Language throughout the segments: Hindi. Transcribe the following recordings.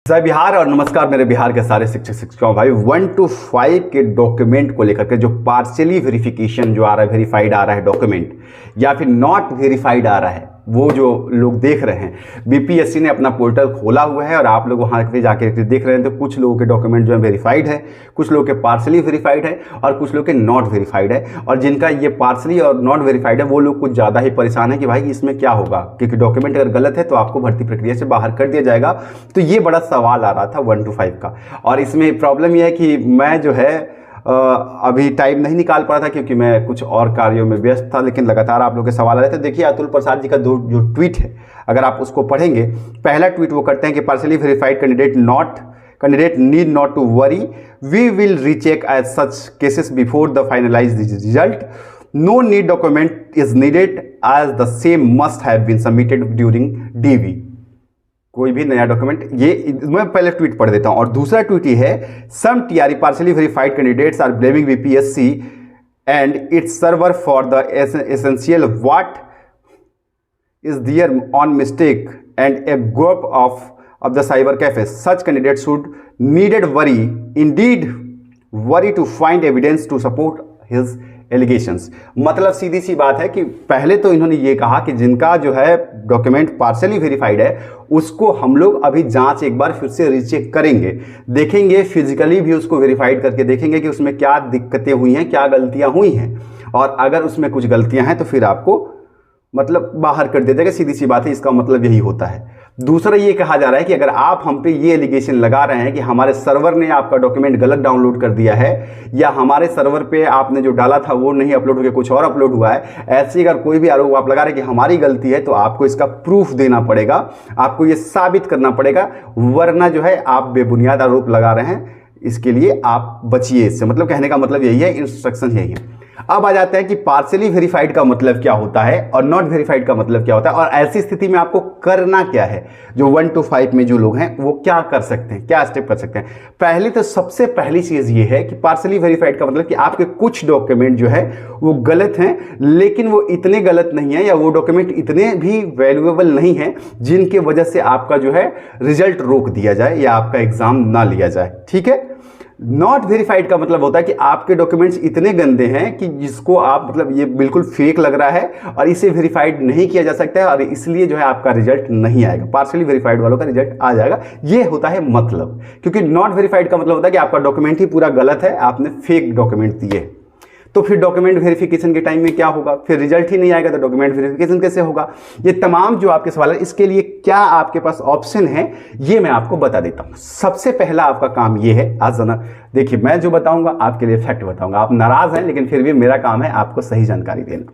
जय बिहार और नमस्कार मेरे बिहार के सारे शिक्षक शिक्षिकाओं भाई 1 to 5 के डॉक्यूमेंट को लेकर के जो पार्शियली वेरिफिकेशन जो आ रहा है, वेरीफाइड आ रहा है डॉक्यूमेंट या फिर नॉट वेरीफाइड आ रहा है, वो जो लोग देख रहे हैं, बीपीएससी ने अपना पोर्टल खोला हुआ है और आप लोग वहाँ पे जाके देख रहे हैं। तो कुछ लोगों के डॉक्यूमेंट जो है वेरीफाइड है, कुछ लोगों के पार्शियली वेरीफाइड है और कुछ लोग के नॉट वेरीफाइड है। और जिनका ये पार्शियली और नॉट वेरीफाइड है वो लोग कुछ ज़्यादा ही परेशान है कि भाई इसमें क्या होगा, क्योंकि डॉक्यूमेंट अगर गलत है तो आपको भर्ती प्रक्रिया से बाहर कर दिया जाएगा। तो ये बड़ा सवाल आ रहा था 1 to 5 का। और इसमें प्रॉब्लम यह है कि मैं जो है अभी टाइम नहीं निकाल पा रहा था क्योंकि मैं कुछ और कार्यों में व्यस्त था, लेकिन लगातार आप लोगों के सवाल आ रहे थे। देखिए अतुल प्रसाद जी का जो ट्वीट है, अगर आप उसको पढ़ेंगे, पहला ट्वीट वो करते हैं कि partially verified candidate need not to worry, we will recheck as such cases before the finalize result, no need document is needed as the same must have been submitted during DV. कोई भी नया डॉक्यूमेंट, ये मैं पहले ट्वीट पढ़ देता हूं। और दूसरा ट्वीट ये है, some TRE partially verified candidates are blaming BPSC and its server for the essential what is there on mistake and a group of the cyber cafe, such candidate should needed worry indeed worry to find evidence to support his allegations. मतलब सीधी सी बात है कि पहले तो इन्होंने ये कहा कि जिनका जो है डॉक्यूमेंट पार्शियली वेरीफाइड है उसको हम लोग अभी जांच एक बार फिर से रीचेक करेंगे, देखेंगे, फिजिकली भी उसको वेरीफाइड करके देखेंगे कि उसमें क्या दिक्कतें हुई हैं, क्या गलतियां हुई हैं, और अगर उसमें कुछ गलतियां हैं तो फिर आपको मतलब बाहर कर दिया जाएगा। सीधी सी बात है, इसका मतलब यही होता है। दूसरा ये कहा जा रहा है कि अगर आप हम पे ये एलिगेशन लगा रहे हैं कि हमारे सर्वर ने आपका डॉक्यूमेंट गलत डाउनलोड कर दिया है या हमारे सर्वर पे आपने जो डाला था वो नहीं अपलोड होकर कुछ और अपलोड हुआ है, ऐसे अगर कोई भी आरोप आप लगा रहे हैं कि हमारी गलती है, तो आपको इसका प्रूफ देना पड़ेगा, आपको ये साबित करना पड़ेगा, वरना जो है आप बेबुनियाद आरोप लगा रहे हैं। इसके लिए आप बचिए इससे, मतलब कहने का मतलब यही है, इंस्ट्रक्शन यही है। अब आ जाते हैं कि पार्शियली वेरीफाइड का मतलब क्या होता है और नॉट वेरीफाइड का मतलब क्या होता है, और ऐसी स्थिति में आपको करना क्या है। जो 1 to 5 में जो लोग हैं वो क्या कर सकते हैं, क्या स्टेप कर सकते हैं। पहले तो सबसे पहली चीज ये है कि पार्शियली वेरीफाइड का मतलब कि आपके कुछ डॉक्यूमेंट जो है वो गलत हैं, लेकिन वो इतने गलत नहीं है या वो डॉक्यूमेंट इतने भी वैल्यूएबल नहीं है जिनके वजह से आपका जो है रिजल्ट रोक दिया जाए या आपका एग्जाम ना लिया जाए। ठीक है। नॉट वेरीफाइड का मतलब होता है कि आपके डॉक्यूमेंट्स इतने गंदे हैं कि जिसको आप मतलब ये बिल्कुल फेक लग रहा है और इसे वेरीफाइड नहीं किया जा सकता है और इसलिए जो है आपका रिजल्ट नहीं आएगा। पार्शियली वेरीफाइड वालों का रिजल्ट आ जाएगा, ये होता है मतलब। क्योंकि नॉट वेरीफाइड का मतलब होता है कि आपका डॉक्यूमेंट ही पूरा गलत है, आपने फेक डॉक्यूमेंट दिए। तो फिर डॉक्यूमेंट वेरिफिकेशन के टाइम में क्या होगा, फिर रिजल्ट ही नहीं आएगा तो डॉक्यूमेंट वेरिफिकेशन कैसे होगा। ये तमाम जो आपके सवाल है, इसके लिए क्या आपके पास ऑप्शन है ये मैं आपको बता देता हूं। सबसे पहला आपका काम ये है, आज ना देखिए मैं जो बताऊंगा आपके लिए फैक्ट बताऊंगा। आप नाराज हैं लेकिन फिर भी मेरा काम है आपको सही जानकारी देना।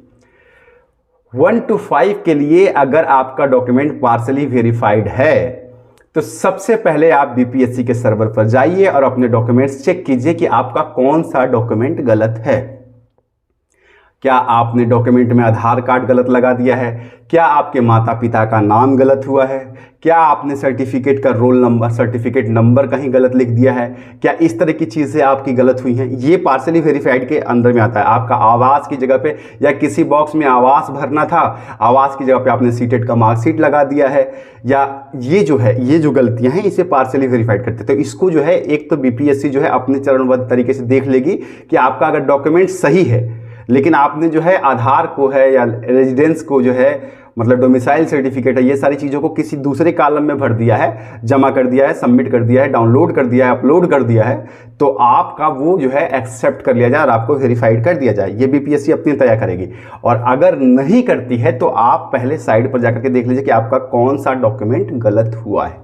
1 to 5 के लिए अगर आपका डॉक्यूमेंट पार्शियली वेरीफाइड है तो सबसे पहले आप बीपीएससी के सर्वर पर जाइए और अपने डॉक्यूमेंट्स चेक कीजिए कि आपका कौन सा डॉक्यूमेंट गलत है। क्या आपने डॉक्यूमेंट में आधार कार्ड गलत लगा दिया है? क्या आपके माता पिता का नाम गलत हुआ है? क्या आपने सर्टिफिकेट का रोल नंबर, सर्टिफिकेट नंबर कहीं गलत लिख दिया है? क्या इस तरह की चीज़ें आपकी गलत हुई हैं? ये पार्शियली वेरीफाइड के अंदर में आता है। आपका आवास की जगह पे या किसी बॉक्स में आवास भरना था, आवास की जगह पे आपने सीटेट का मार्कशीट लगा दिया है, या ये जो है, ये जो गलतियां हैं इसे पार्शियली वेरीफाइड करते हैं। तो इसको जो है एक तो बीपीएससी जो है अपने चरणबद्ध तरीके से देख लेगी कि आपका अगर डॉक्यूमेंट सही है लेकिन आपने जो है आधार को है या रेजिडेंस को जो है मतलब डोमिसाइल सर्टिफिकेट है, ये सारी चीज़ों को किसी दूसरे कॉलम में भर दिया है, जमा कर दिया है, सबमिट कर दिया है, डाउनलोड कर दिया है, अपलोड कर दिया है, तो आपका वो जो है एक्सेप्ट कर लिया जाए और आपको वेरीफाइड कर दिया जाए। ये बीपीएससी अपनी तय करेगी। और अगर नहीं करती है तो आप पहले साइड पर जाकर के देख लीजिए कि आपका कौन सा डॉक्यूमेंट गलत हुआ है।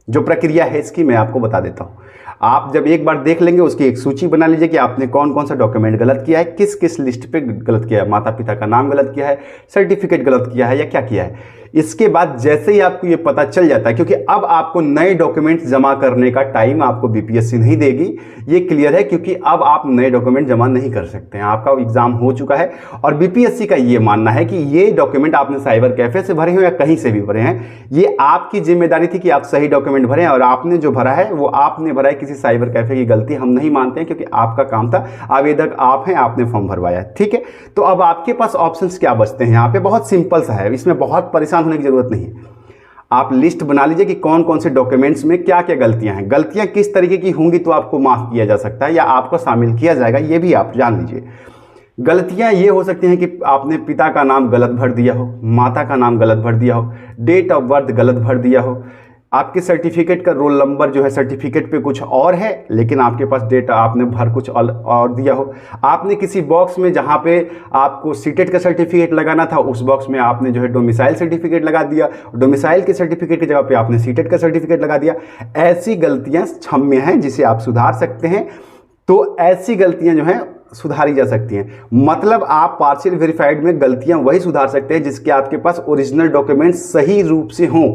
जो प्रक्रिया है इसकी मैं आपको बता देता हूँ। आप जब एक बार देख लेंगे उसकी एक सूची बना लीजिए कि आपने कौन कौन सा डॉक्यूमेंट गलत किया है, किस किस लिस्ट पे गलत किया है, माता पिता का नाम गलत किया है, सर्टिफिकेट गलत किया है या क्या किया है। इसके बाद जैसे ही आपको ये पता चल जाता है, क्योंकि अब आपको नए डॉक्यूमेंट जमा करने का टाइम आपको बीपीएससी नहीं देगी, ये क्लियर है, क्योंकि अब आप नए डॉक्यूमेंट जमा नहीं कर सकते हैं, आपका एग्जाम हो चुका है। और बीपीएससी का ये मानना है कि ये डॉक्यूमेंट आपने साइबर कैफे से भरे हो या कहीं से भी भरे हैं, ये आपकी जिम्मेदारी थी कि आप सही डॉक्यूमेंट भरें, और आपने जो भरा है वो आपने भरा है, किसी साइबर कैफे की गलती हम नहीं मानते हैं, क्योंकि आपका काम था, आवेदक आप हैं, आपने फॉर्म भरवाया है। ठीक है। तो अब आपके पास ऑप्शंस क्या बचते हैं यहाँ पे, बहुत सिंपल सा है, इसमें बहुत परेशान होने की जरूरत नहीं है। आप लिस्ट बना लीजिए कि कौन कौन से डॉक्यूमेंट्स में क्या क्या गलतियां हैं, गलतियां किस तरीके की होंगी तो आपको माफ़ किया जा सकता है या आपको शामिल किया जाएगा, ये भी आप जान लीजिए। गलतियां ये हो सकती हैं कि आपने पिता का नाम गलत भर दिया हो, माता का नाम गलत भर दिया हो, डेट ऑफ बर्थ गलत भर दिया हो, आपके सर्टिफिकेट का रोल नंबर जो है सर्टिफिकेट पे कुछ और है लेकिन आपके पास डेट आपने भर कुछ और दिया हो, आपने किसी बॉक्स में जहाँ पे आपको सीटेट का सर्टिफिकेट लगाना था उस बॉक्स में आपने जो है डोमिसाइल सर्टिफिकेट लगा दिया, डोमिसाइल के सर्टिफिकेट की जगह पे आपने सीटेट का सर्टिफिकेट लगा दिया। ऐसी गलतियाँ क्षम्य हैं जिसे आप सुधार सकते हैं। तो ऐसी गलतियाँ जो हैं सुधारी जा सकती हैं। मतलब आप पार्शियल वेरीफाइड में गलतियां वही सुधार सकते हैं जिसके आपके पास ओरिजिनल डॉक्यूमेंट सही रूप से हों।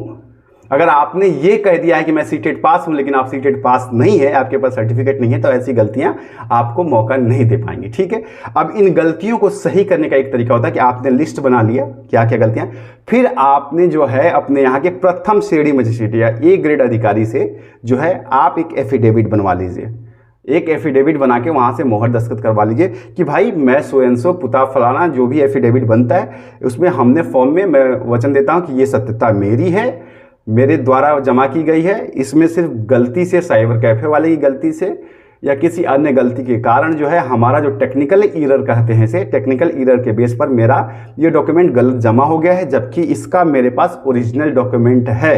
अगर आपने ये कह दिया है कि मैं सीटेट पास हूं लेकिन आप सीटेट पास नहीं है, आपके पास सर्टिफिकेट नहीं है, तो ऐसी गलतियां आपको मौका नहीं दे पाएंगी। ठीक है, अब इन गलतियों को सही करने का एक तरीका होता है कि आपने लिस्ट बना लिया क्या क्या गलतियां, फिर आपने जो है अपने यहाँ के प्रथम श्रेणी मजिस्ट्रेट या ए ग्रेड अधिकारी से जो है आप एक एफिडेविट बनवा लीजिए। एक एफिडेविट बना के वहाँ से मोहर दस्तखत करवा लीजिए कि भाई मैं सो एंड सो पुता फलाना जो भी एफिडेविट बनता है उसमें हमने फॉर्म में मैं वचन देता हूँ कि ये सत्यता मेरी है, मेरे द्वारा जमा की गई है, इसमें सिर्फ गलती से साइबर कैफे वाले की गलती से या किसी अन्य गलती के कारण जो है हमारा जो टेक्निकल ईरर कहते हैं से टेक्निकल ईरर के बेस पर मेरा ये डॉक्यूमेंट गलत जमा हो गया है, जबकि इसका मेरे पास ओरिजिनल डॉक्यूमेंट है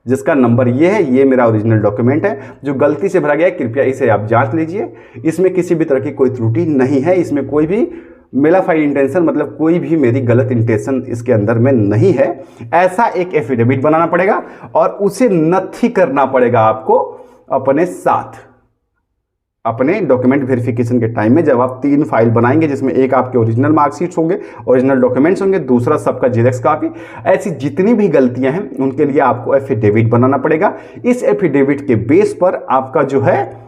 जिसका नंबर ये है, ये मेरा ओरिजिनल डॉक्यूमेंट है जो गलती से भरा गया है, कृपया इसे आप जांच लीजिए। इसमें किसी भी तरह की कोई त्रुटि नहीं है, इसमें कोई भी मेलाफाइड इंटेंशन मतलब कोई भी मेरी गलत इंटेंशन इसके अंदर में नहीं है। ऐसा एक एफिडेविट बनाना पड़ेगा और उसे नथी करना पड़ेगा आपको अपने साथ अपने डॉक्यूमेंट वेरिफिकेशन के टाइम में, जब आप 3 फाइल बनाएंगे जिसमें एक आपके ओरिजिनल मार्कशीट्स होंगे, ओरिजिनल डॉक्यूमेंट्स होंगे, दूसरा सबका जेरॉक्स कॉपी। ऐसी जितनी भी गलतियां हैं उनके लिए आपको एफिडेविट बनाना पड़ेगा। इस एफिडेविट के बेस पर आपका जो है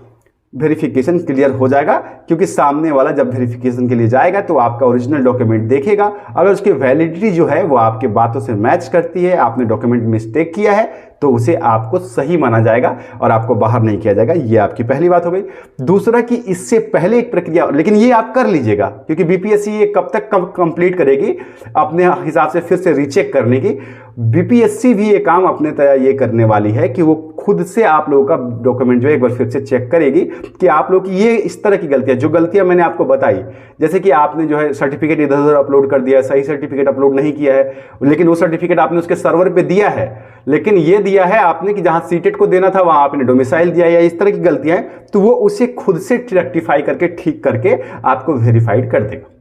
वेरिफिकेशन क्लियर हो जाएगा, क्योंकि सामने वाला जब वेरिफिकेशन के लिए जाएगा तो आपका ओरिजिनल डॉक्यूमेंट देखेगा। अगर उसकी वैलिडिटी जो है वो आपके बातों से मैच करती है, आपने डॉक्यूमेंट मिस्टेक किया है तो उसे आपको सही माना जाएगा और आपको बाहर नहीं किया जाएगा। ये आपकी पहली बात हो गई। दूसरा कि इससे पहले एक प्रक्रिया, लेकिन ये आप कर लीजिएगा क्योंकि बीपीएससी ये कब तक कंप्लीट करेगी अपने हिसाब से फिर से रीचेक करने की। बीपीएससी भी ये काम अपने तरह ये करने वाली है कि वो खुद से आप लोगों का डॉक्यूमेंट जो है एक बार फिर से चेक करेगी कि आप लोग की ये इस तरह की गलतियां, जो गलतियां मैंने आपको बताई, जैसे कि आपने जो है सर्टिफिकेट इधर उधर अपलोड कर दिया है, सही सर्टिफिकेट अपलोड नहीं किया है, लेकिन वो सर्टिफिकेट आपने उसके सर्वर पे दिया है, लेकिन ये दिया है आपने कि जहां सीटेट को देना था वहां आपने डोमिसाइल दिया या इस तरह की गलतियां हैं, तो वो उसे खुद से रेक्टिफाई करके ठीक करके आपको वेरीफाइड कर देगा।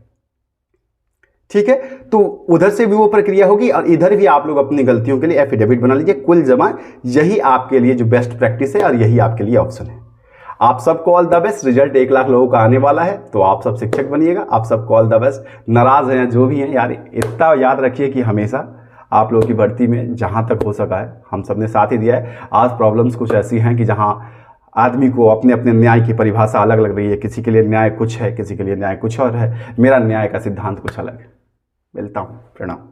ठीक है, तो उधर से भी वो प्रक्रिया होगी और इधर भी आप लोग अपनी गलतियों के लिए एफिडेविट बना लीजिए। कुल जमा यही आपके लिए जो बेस्ट प्रैक्टिस है और यही आपके लिए ऑप्शन है। आप सबको all the best. Result 1 lakh लोगों का आने वाला है तो आप सब शिक्षक बनिएगा। आप सबको ऑल द बेस्ट। नाराज हैं जो भी हैं यार, इतना याद रखिए कि हमेशा आप लोगों की भर्ती में जहां तक हो सका है हम सब ने साथ ही दिया है। आज प्रॉब्लम्स कुछ ऐसी हैं कि जहां आदमी को अपने अपने न्याय की परिभाषा अलग लग रही है। किसी के लिए न्याय कुछ है, किसी के लिए न्याय कुछ और है। मेरा न्याय का सिद्धांत कुछ अलग है। मिलता हूँ, प्रणाम।